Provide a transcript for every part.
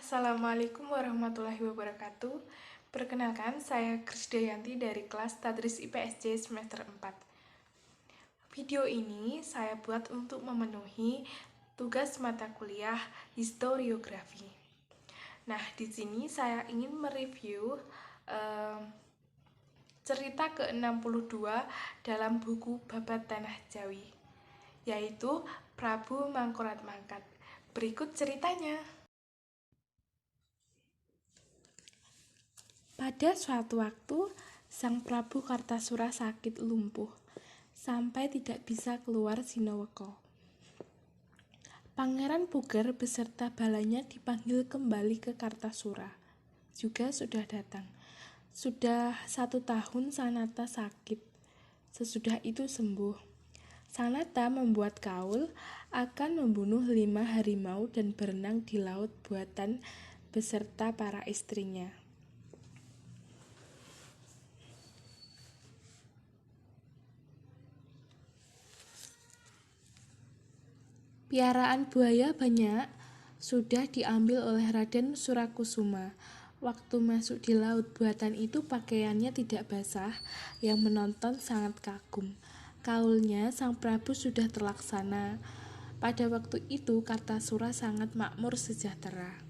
Assalamualaikum warahmatullahi wabarakatuh. Perkenalkan, saya Krisdayanti dari kelas Tadris IPSC semester 4. Video ini saya buat untuk memenuhi tugas mata kuliah historiografi. Nah, di sini saya ingin mereview cerita ke-62 dalam buku Babat Tanah Jawi, yaitu Prabu Mangkurat Mangkat. Berikut ceritanya. Pada suatu waktu, Sang Prabu Kartasura sakit lumpuh, sampai tidak bisa keluar Sinoweko. Pangeran Puger beserta balanya dipanggil kembali ke Kartasura. Juga sudah datang. Sudah 1 tahun Sanata sakit. Sesudah itu sembuh. Sanata membuat kaul akan membunuh 5 harimau dan berenang di laut buatan beserta para istrinya. Piaraan buaya banyak sudah diambil oleh Raden Surakusuma. Waktu masuk di laut buatan itu pakaiannya tidak basah, yang menonton sangat kagum. Kaulnya Sang Prabu sudah terlaksana. Pada waktu itu Kartasura sangat makmur sejahtera.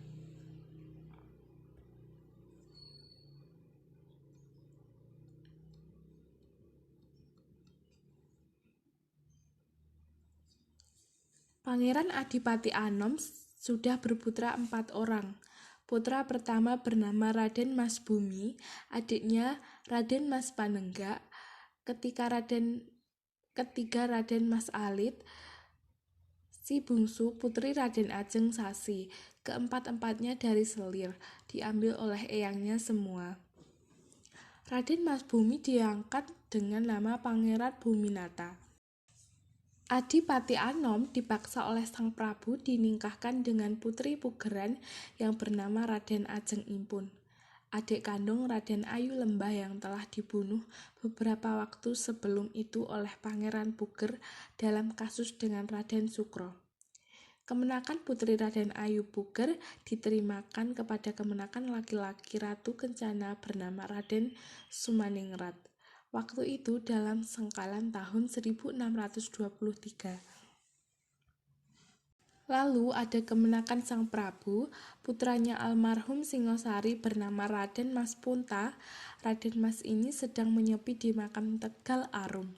Pangeran Adipati Anom sudah berputra 4 orang. Putra pertama bernama Raden Mas Bumi, adiknya Raden Mas Panenggak, ketiga Raden Mas Alit, si bungsu putri Raden Ajeng Sasi. Keempat-empatnya dari Selir, diambil oleh eyangnya semua. Raden Mas Bumi diangkat dengan nama Pangeran Buminata. Adipati Anom dipaksa oleh Sang Prabu dinikahkan dengan putri Pugeran yang bernama Raden Ajeng Impun, adik kandung Raden Ayu Lembah yang telah dibunuh beberapa waktu sebelum itu oleh Pangeran Puger dalam kasus dengan Raden Sukro. Kemenakan putri Raden Ayu Puger diterimakan kepada kemenakan laki-laki Ratu Kencana bernama Raden Sumaningrat. Waktu itu dalam sengkalan tahun 1623. Lalu ada kemenakan Sang Prabu, putranya almarhum Singosari bernama Raden Mas Punta. Raden Mas ini sedang menyepi di makam Tegal Arum.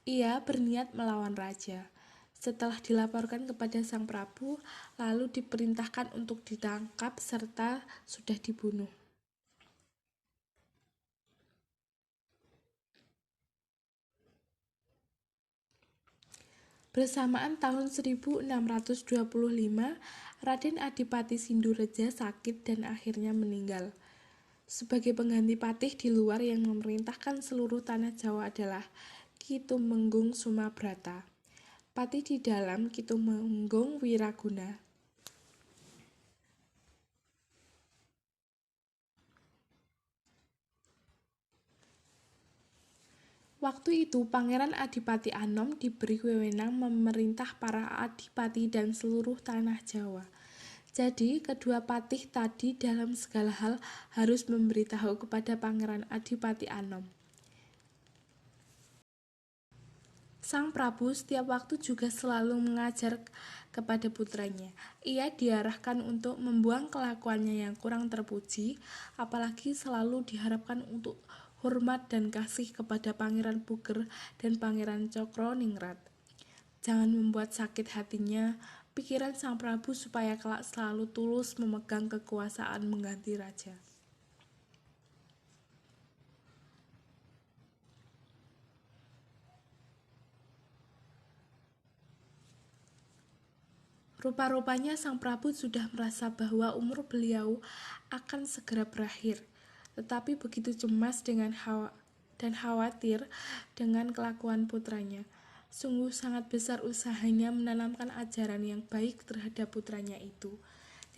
Ia berniat melawan raja. Setelah dilaporkan kepada Sang Prabu, lalu diperintahkan untuk ditangkap serta sudah dibunuh. Bersamaan tahun 1625, Raden Adipati Sindureja sakit dan akhirnya meninggal. Sebagai pengganti patih di luar yang memerintahkan seluruh tanah Jawa adalah Ki Tumenggung Sumabrata. Patih di dalam Ki Tumenggung Wiraguna. Waktu itu Pangeran Adipati Anom diberi wewenang memerintah para adipati dan seluruh tanah Jawa. Jadi kedua patih tadi dalam segala hal harus memberitahu kepada Pangeran Adipati Anom. Sang Prabu setiap waktu juga selalu mengajar kepada putranya. Ia diarahkan untuk membuang kelakuannya yang kurang terpuji, apalagi selalu diharapkan untuk hormat dan kasih kepada Pangeran Puger dan Pangeran Cokroningrat. Jangan membuat sakit hatinya pikiran Sang Prabu supaya kelak selalu tulus memegang kekuasaan mengganti raja. Rupa-rupanya Sang Prabu sudah merasa bahwa umur beliau akan segera berakhir, tetapi begitu cemas dan khawatir dengan kelakuan putranya. Sungguh sangat besar usahanya menanamkan ajaran yang baik terhadap putranya itu.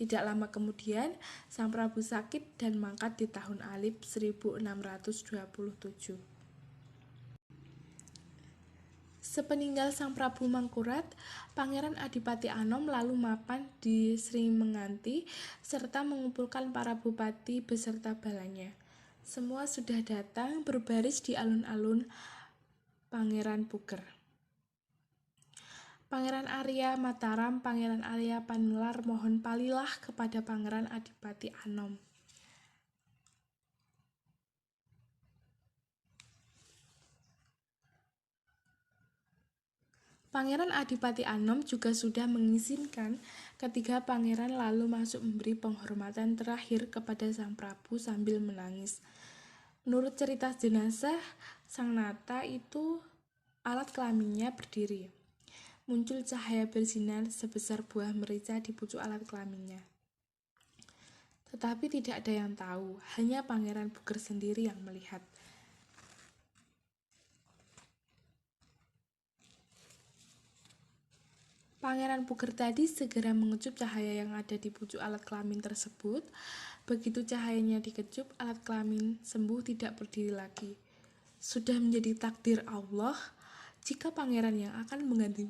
Tidak lama kemudian, Sang Prabu sakit dan mangkat di tahun Alif 1627. Sepeninggal Sang Prabu Mangkurat, Pangeran Adipati Anom lalu mapan di Sri Menganti serta mengumpulkan para bupati beserta balanya. Semua sudah datang berbaris di alun-alun Pangeran Puger. Pangeran Arya Mataram, Pangeran Arya Panular mohon palilah kepada Pangeran Adipati Anom. Pangeran Adipati Anom juga sudah mengizinkan ketiga pangeran lalu masuk memberi penghormatan terakhir kepada Sang Prabu sambil menangis. Menurut cerita jenazah, Sang Nata itu alat kelaminnya berdiri. Muncul cahaya bersinar sebesar buah merica di pucuk alat kelaminnya. Tetapi tidak ada yang tahu, hanya Pangeran Puger sendiri yang melihat. Pangeran Puger tadi segera mengecup cahaya yang ada di pucuk alat kelamin tersebut. Begitu cahayanya dikecup, alat kelamin sembuh tidak berdiri lagi. Sudah menjadi takdir Allah jika pangeran yang akan mengganti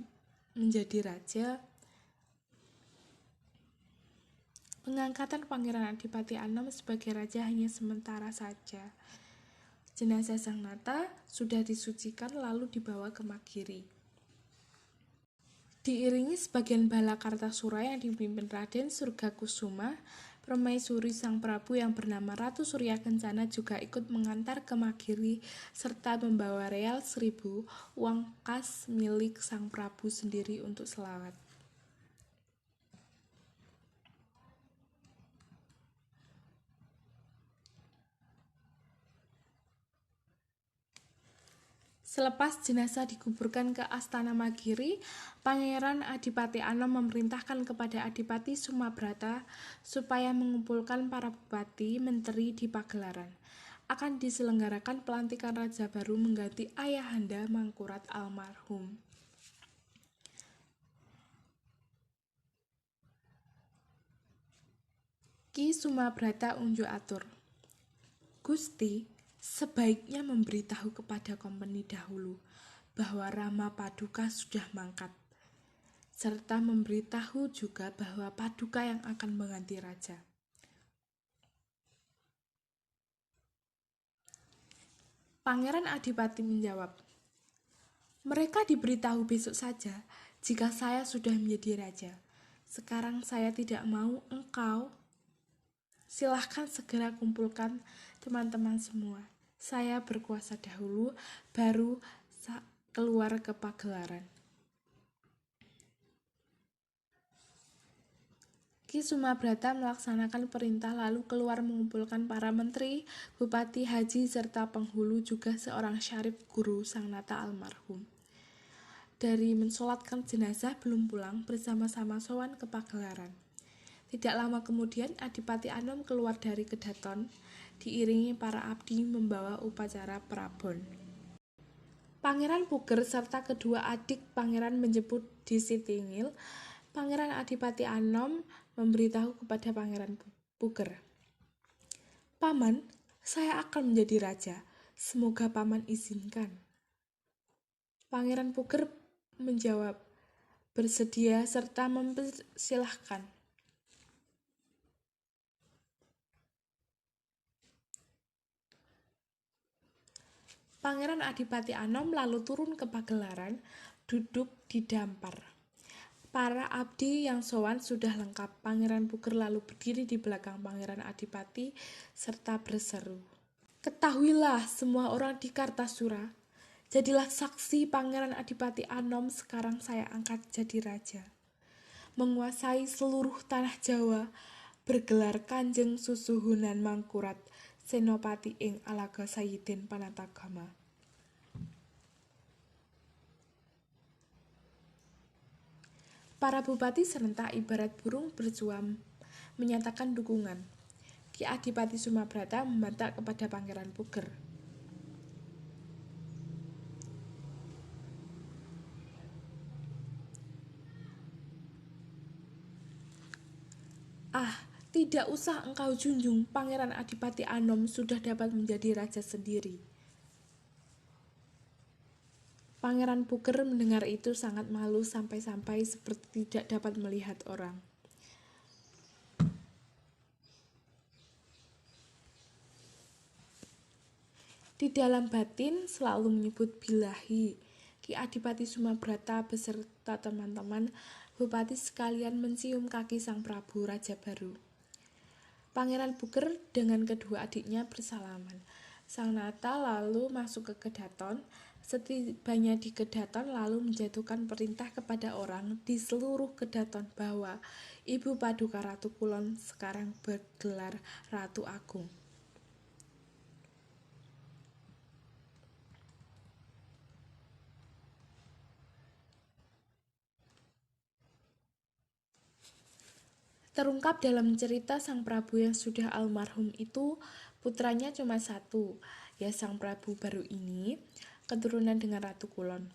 menjadi raja. Pengangkatan Pangeran Adipati Anom sebagai raja hanya sementara saja. Jenazah Sang Nata sudah disucikan lalu dibawa ke Magiri. Diiringi sebagian bala Kartasura yang dipimpin Raden Surgakusuma, permaisuri Sang Prabu yang bernama Ratu Surya Kencana juga ikut mengantar ke Magiri serta membawa real 1000 uang kas milik Sang Prabu sendiri untuk selawat. Selepas jenazah dikuburkan ke Astana Magiri, Pangeran Adipati Anom memerintahkan kepada Adipati Sumabrata supaya mengumpulkan para bupati, menteri di pagelaran. Akan diselenggarakan pelantikan raja baru mengganti ayahanda Mangkurat almarhum. Ki Sumabrata unjuk atur. Gusti, sebaiknya memberitahu kepada kompeni dahulu bahwa Rama Paduka sudah mangkat, serta memberitahu juga bahwa Paduka yang akan mengganti raja. Pangeran Adipati menjawab, mereka diberitahu besok saja jika saya sudah menjadi raja. Sekarang saya tidak mau engkau. Silahkan segera kumpulkan teman-teman semua. Saya berkuasa dahulu, baru keluar ke pagelaran. Ki Sumabrata melaksanakan perintah lalu keluar mengumpulkan para menteri, bupati, haji, serta penghulu juga seorang syarif guru Sang Nata almarhum. Dari mensolatkan jenazah belum pulang bersama-sama sowan ke pagelaran. Tidak lama kemudian Adipati Anom keluar dari kedaton, diiringi para abdi membawa upacara prabon. Pangeran Puger serta kedua adik pangeran menjemput di Sitingil. Pangeran Adipati Anom memberitahu kepada Pangeran Puger, Paman, saya akan menjadi raja. Semoga Paman izinkan. Pangeran Puger menjawab, bersedia serta mempersilahkan. Pangeran Adipati Anom lalu turun ke pagelaran, duduk di dampar. Para abdi yang sowan sudah lengkap. Pangeran Puger lalu berdiri di belakang Pangeran Adipati serta berseru, ketahuilah semua orang di Kartasura, jadilah saksi Pangeran Adipati Anom sekarang saya angkat jadi raja. Menguasai seluruh tanah Jawa, bergelar Kanjeng Susuhunan Mangkurat, Senopati ing Alaga Sayyidin Panatagama. Para bupati serentak ibarat burung bersuam menyatakan dukungan. Ki Adipati Sumabrata membantah kepada Pangeran Puger. Tidak usah engkau junjung, Pangeran Adipati Anom sudah dapat menjadi raja sendiri. Pangeran Puger mendengar itu sangat malu sampai-sampai seperti tidak dapat melihat orang. Di dalam batin selalu menyebut bilahi. Ki Adipati Sumabrata beserta teman-teman bupati sekalian mencium kaki sang Prabu Raja Baru. Pangeran Puger dengan kedua adiknya bersalaman. Sang Nata lalu masuk ke Kedaton. Setibanya di Kedaton lalu menjatuhkan perintah kepada orang di seluruh Kedaton bahwa Ibu Paduka Ratu Kulon sekarang bergelar Ratu Agung. Terungkap dalam cerita sang Prabu yang sudah almarhum itu, putranya cuma satu, ya sang Prabu baru ini, keturunan dengan Ratu Kulon.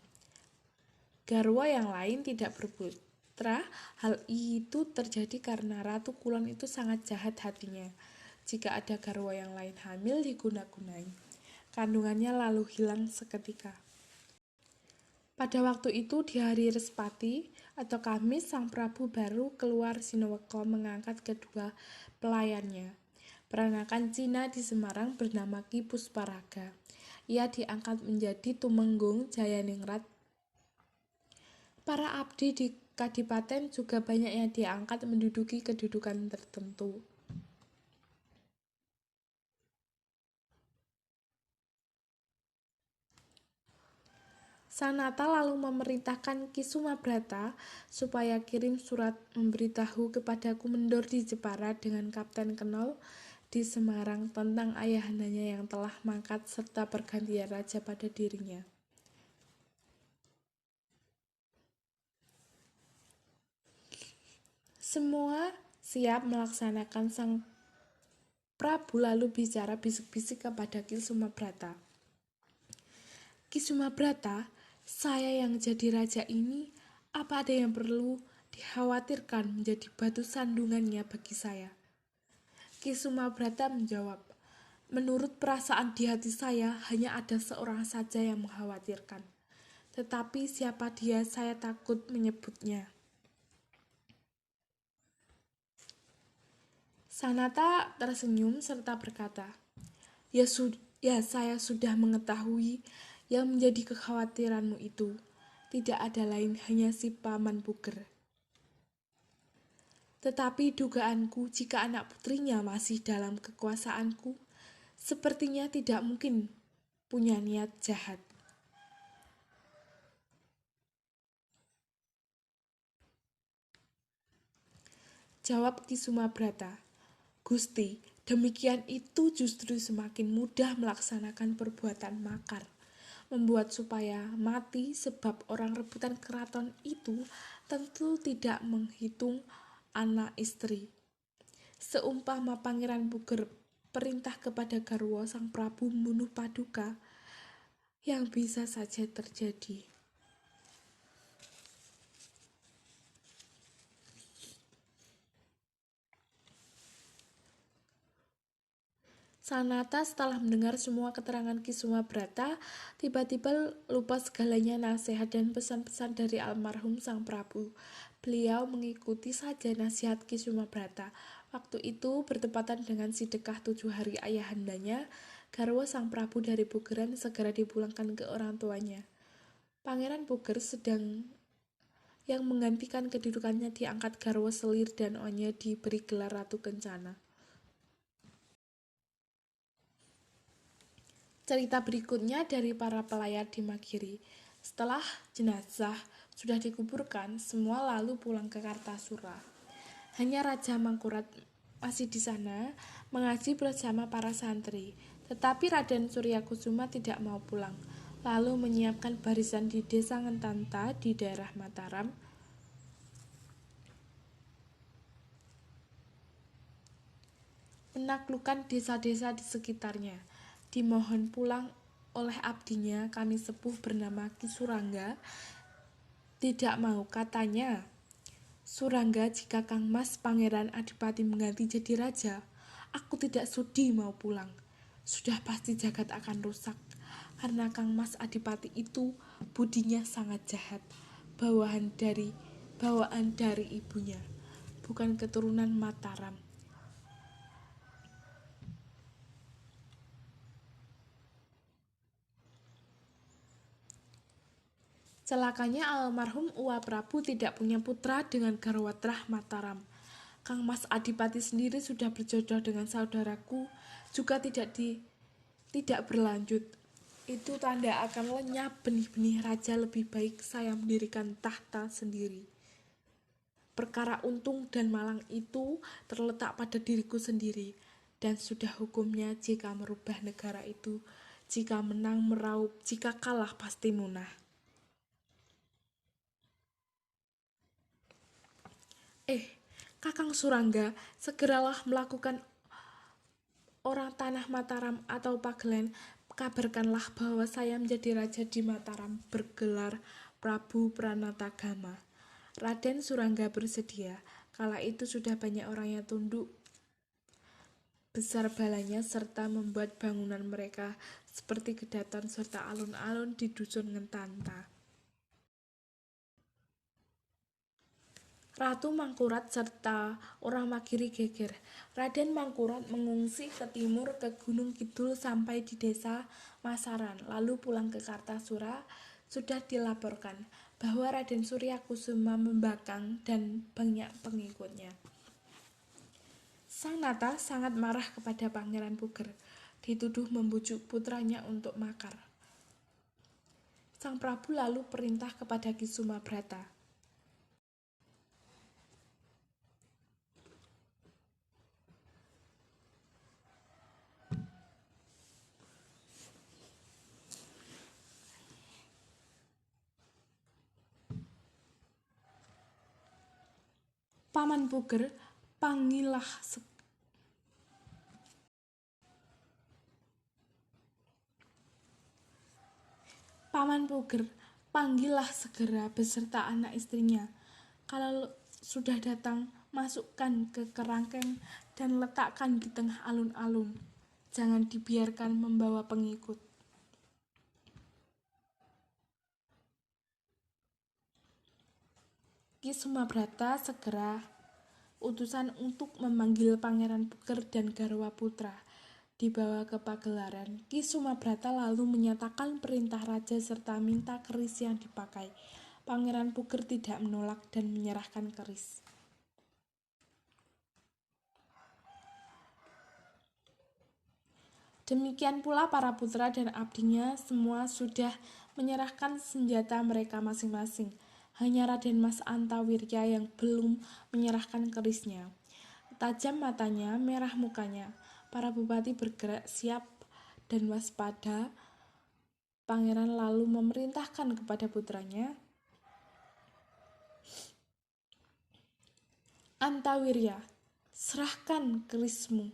Garwa yang lain tidak berputra. Hal itu terjadi karena Ratu Kulon itu sangat jahat hatinya. Jika ada garwa yang lain hamil diguna-gunai, kandungannya lalu hilang seketika. Pada waktu itu di hari Respati atau Kamis, sang Prabu baru keluar Sinoweko mengangkat kedua pelayannya. Peranakan Cina di Semarang bernama Ki Pusparaga. Ia diangkat menjadi Tumenggung Jayaningrat. Para abdi di Kadipaten juga banyak yang diangkat menduduki kedudukan tertentu. Sang Nata lalu memerintahkan Ki Sumabrata supaya kirim surat memberitahu kepada Kumendor di Jepara dengan Kapten Kenol di Semarang tentang ayahandanya yang telah mangkat serta pergantian raja pada dirinya. Semua siap melaksanakan. Sang Prabu lalu bicara bisik-bisik kepada Ki Sumabrata. Ki Sumabrata, saya yang jadi raja ini, apa ada yang perlu dikhawatirkan menjadi batu sandungannya bagi saya? Ki Sumabrata menjawab, menurut perasaan di hati saya hanya ada seorang saja yang mengkhawatirkan. Tetapi siapa dia saya takut menyebutnya. Sang Nata tersenyum serta berkata, ya saya sudah mengetahui yang menjadi kekhawatiranmu itu. Tidak ada lain hanya si Paman Puger. Tetapi dugaanku jika anak putrinya masih dalam kekuasaanku, sepertinya tidak mungkin punya niat jahat. Jawab Ki Sumabrata, Gusti, demikian itu justru semakin mudah melaksanakan perbuatan makar. Membuat supaya mati sebab orang rebutan keraton itu tentu tidak menghitung anak istri. Seumpama Pangeran Puger perintah kepada garwa sang Prabu membunuh Paduka, yang bisa saja terjadi. Sang Nata setelah mendengar semua keterangan Ki Sumabrata, tiba-tiba lupa segalanya nasihat dan pesan-pesan dari almarhum sang Prabu. Beliau mengikuti saja nasihat Ki Sumabrata. Waktu itu bertepatan dengan sedekah 7 hari ayahandanya, garwa sang Prabu dari Pugeran segera dipulangkan ke orang tuanya. Pangeran Puger sedang yang menggantikan kedudukannya diangkat garwa Selir dan Onye diberi gelar Ratu Kencana. Cerita berikutnya dari para pelayar di Magiri. Setelah jenazah sudah dikuburkan, semua lalu pulang ke Kartasura. Hanya Raja Mangkurat masih di sana mengaji bersama para santri. Tetapi Raden Suryakusuma tidak mau pulang, lalu menyiapkan barisan di desa Ngentanta di daerah Mataram. Menaklukkan desa-desa di sekitarnya. Dimohon pulang oleh abdinya kami sepuh bernama Ki Surangga. Tidak mau, katanya. Surangga, jika Kang Mas Pangeran Adipati mengganti jadi raja, aku tidak sudi mau pulang. Sudah pasti jagat akan rusak, karena Kang Mas Adipati itu Budinya sangat jahat, bawaan dari ibunya, bukan keturunan Mataram. Celakanya almarhum Uwa Prabu tidak punya putra dengan Garwatrah Mataram. Kang Mas Adipati sendiri sudah berjodoh dengan saudaraku, juga tidak berlanjut. Itu tanda akan lenyap benih-benih raja. Lebih baik saya mendirikan tahta sendiri. Perkara untung dan malang itu terletak pada diriku sendiri, dan sudah hukumnya jika merubah negara itu. Jika menang meraup, jika kalah pasti munah. Kakang Surangga, segeralah melakukan orang tanah Mataram atau Pagelaran. Kabarkanlah bahwa saya menjadi raja di Mataram, bergelar Prabu Pranatagama. Raden Surangga bersedia. Kala itu sudah banyak orang yang tunduk besar balanya serta membuat bangunan mereka seperti Kedaton serta alun-alun di dusun Ngentanta. Ratu Mangkurat serta orang Magiri geger. Raden Mangkurat mengungsi ke timur ke Gunung Kidul sampai di desa Masaran, lalu pulang ke Kartasura. Sudah dilaporkan bahwa Raden Surya Kusuma membangkang dan banyak pengikutnya. Sang Nata sangat marah kepada Pangeran Puger, dituduh membujuk putranya untuk makar. Sang Prabu lalu perintah kepada Ki Sumabrata. Paman Puger, panggillah segera beserta anak istrinya. Kalau sudah datang, masukkan ke kerangkeng dan letakkan di tengah alun-alun. Jangan dibiarkan membawa pengikut. Ki Sumabrata segera utusan untuk memanggil Pangeran Puger dan Garwa Putra dibawa ke Pagelaran. Ki Sumabrata lalu menyatakan perintah raja serta minta keris yang dipakai. Pangeran Puger tidak menolak dan menyerahkan keris. Demikian pula para putra dan abdinya semua sudah menyerahkan senjata mereka masing-masing. Hanya Raden Mas Antawirya yang belum menyerahkan kerisnya. Tajam matanya, merah mukanya. Para bupati bergerak siap dan waspada. Pangeran lalu memerintahkan kepada putranya, Antawirya, serahkan kerismu.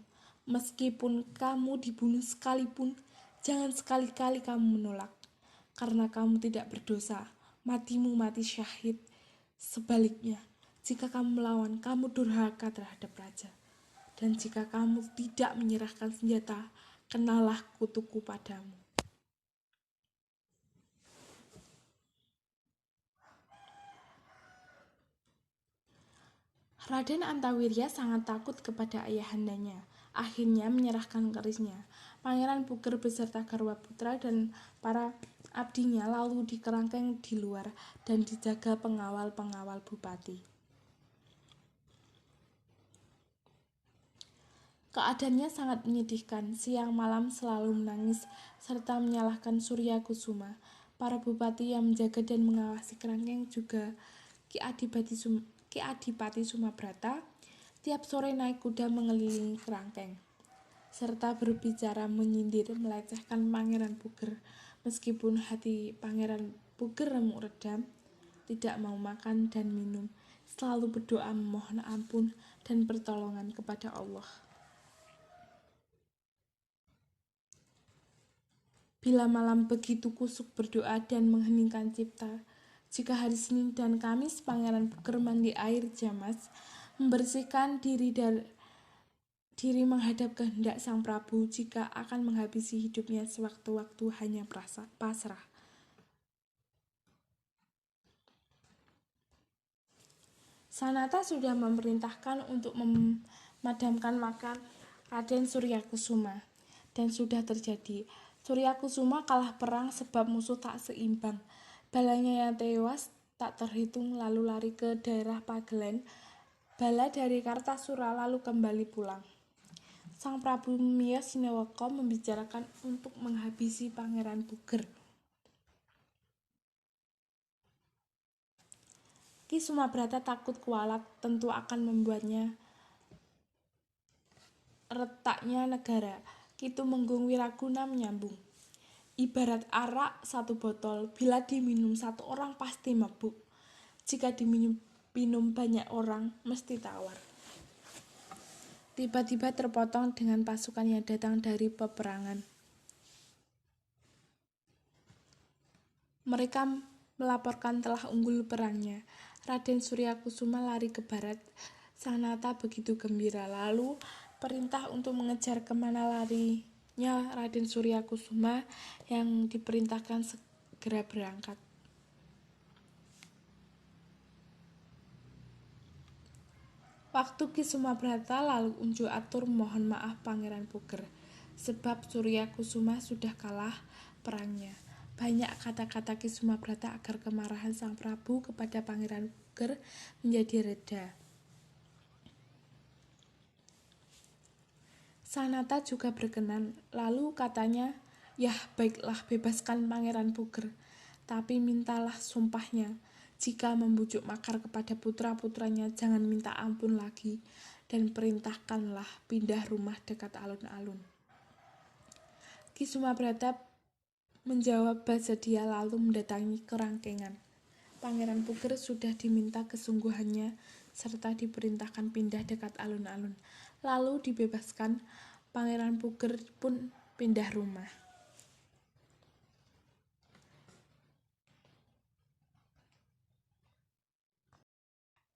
Meskipun kamu dibunuh sekalipun, jangan sekali-kali kamu menolak. Karena kamu tidak berdosa, matimu mati syahid. Sebaliknya, jika kamu melawan, kamu durhaka terhadap raja. Dan jika kamu tidak menyerahkan senjata, kenalah kutuku padamu. Raden Antawirya sangat takut kepada ayahandanya. Akhirnya menyerahkan kerisnya. Pangeran Puger beserta Garwa Putra dan para abdinya lalu dikerangkeng di luar dan dijaga pengawal-pengawal bupati. Keadaannya sangat menyedihkan. Siang malam selalu menangis serta menyalahkan Surya Kusuma. Para bupati yang menjaga dan mengawasi kerangkeng juga Ki Adipati Sumabrata tiap sore naik kuda mengelilingi kerangkeng serta berbicara menyindir melecehkan Pangeran Puger. Meskipun hati Pangeran Puger remuk redam, tidak mau makan dan minum, selalu berdoa memohon ampun dan pertolongan kepada Allah. Bila malam begitu kusuk berdoa dan mengheningkan cipta. Jika hari Senin dan Kamis Pangeran Puger mandi air jamas, membersihkan diri menghadap kehendak Sang Prabu. Jika akan menghabisi hidupnya sewaktu-waktu hanya pasrah. Sanata sudah memerintahkan untuk memadamkan makam Raden Suryakusuma. Dan sudah terjadi. Suryakusuma kalah perang sebab musuh tak seimbang. Balanya yang tewas tak terhitung lalu lari ke daerah Pagelen. Bala dari Kartasura lalu kembali pulang. Sang Prabu Mia Sinewaka membicarakan untuk menghabisi Pangeran Puger. Ki Sumabrata takut kualat tentu akan membuatnya retaknya negara. Ki Tumenggung Wiraguna menyambung. Ibarat arak satu botol, bila diminum satu orang pasti mabuk. Jika diminum banyak orang, mesti tawar. Tiba-tiba terpotong dengan pasukan yang datang dari peperangan. Mereka melaporkan telah unggul perangnya. Raden Suryakusuma lari ke barat. Sanata begitu gembira. Lalu perintah untuk mengejar kemana larinya Raden Suryakusuma yang diperintahkan segera berangkat. Waktu Ki Sumabrata lalu unjuk atur mohon maaf Pangeran Puger, sebab Suryakusuma sudah kalah perangnya. Banyak kata-kata Ki Sumabrata agar kemarahan sang Prabu kepada Pangeran Puger menjadi reda. Sanata juga berkenan, lalu katanya, "Yah, baiklah, bebaskan Pangeran Puger, tapi mintalah sumpahnya. Jika membujuk makar kepada putra-putranya, jangan minta ampun lagi, dan perintahkanlah pindah rumah dekat alun-alun." Ki Sumabrata menjawab bersedia lalu mendatangi kerangkengan. Pangeran Puger sudah diminta kesungguhannya serta diperintahkan pindah dekat alun-alun. Lalu dibebaskan, Pangeran Puger pun pindah rumah.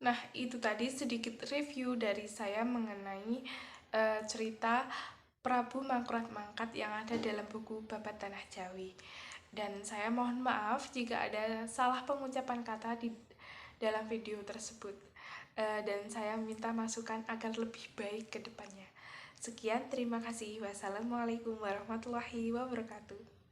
Nah, itu tadi sedikit review dari saya mengenai cerita Prabu Mangkurat Mangkat yang ada dalam buku Babat Tanah Jawi. Dan saya mohon maaf jika ada salah pengucapan kata di dalam video tersebut. Dan saya minta masukan agar lebih baik ke depannya. Sekian, terima kasih. Wassalamualaikum warahmatullahi wabarakatuh.